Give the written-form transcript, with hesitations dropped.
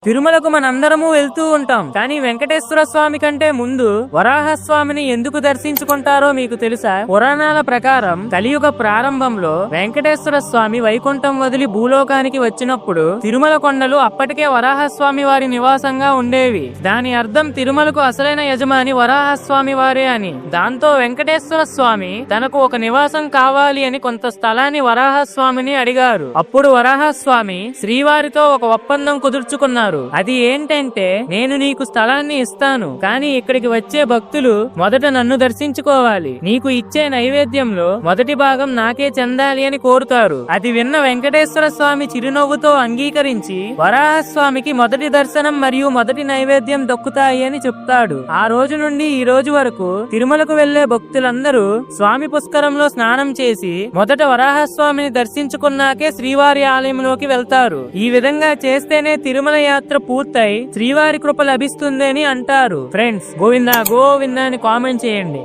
తిరుమలకు మనందరము వెళ్తూ ఉంటాం, కానీ వెంకటేశ్వర స్వామి కంటే ముందు వరాహస్వామిని ఎందుకు దర్శించుకుంటారో మీకు తెలుసా? పురాణాల ప్రకారం కలియుగ ప్రారంభంలో వెంకటేశ్వర స్వామి వైకుంఠం వదిలి భూలోకానికి వచ్చినప్పుడు తిరుమల కొండలు అప్పటికే వరాహస్వామి వారి నివాసంగా ఉండేవి. దాని అర్థం తిరుమలకు అసలైన యజమాని వరాహస్వామి వారే అని. దాంతో వెంకటేశ్వర స్వామి తనకు ఒక నివాసం కావాలి అని కొంత స్థలాన్ని వరాహస్వామిని అడిగారు. అప్పుడు వరాహస్వామి శ్రీవారితో ఒక ఒప్పందం కుదుర్చుకున్నారు. అది ఏంటంటే, నేను నీకు స్థలాన్ని ఇస్తాను, కానీ ఇక్కడికి వచ్చే భక్తులు మొదట నన్ను దర్శించుకోవాలి. నీకు ఇచ్చే నైవేద్యంలో మొదటి భాగం నాకే చెందాలి అని కోరుతారు. అది విన్న వెంకటేశ్వర స్వామి చిరునవ్వుతో అంగీకరించి వరాహస్వామికి మొదటి దర్శనం మరియు మొదటి నైవేద్యం దక్కుతాయి అని చెప్తాడు. ఆ రోజు నుండి ఈ రోజు వరకు తిరుమలకు వెళ్లే భక్తులందరూ స్వామి పుష్కరంలో స్నానం చేసి మొదట వరాహస్వామిని దర్శించుకున్నాకే శ్రీవారి ఆలయంలోకి వెళ్తారు. ఈ విధంగా చేస్తేనే తిరుమల యాత్ర పూర్తయి శ్రీవారి కృప లభిస్తుంది అని అంటారు. ఫ్రెండ్స్, గోవిందా గోవిందా అని కామెంట్ చేయండి.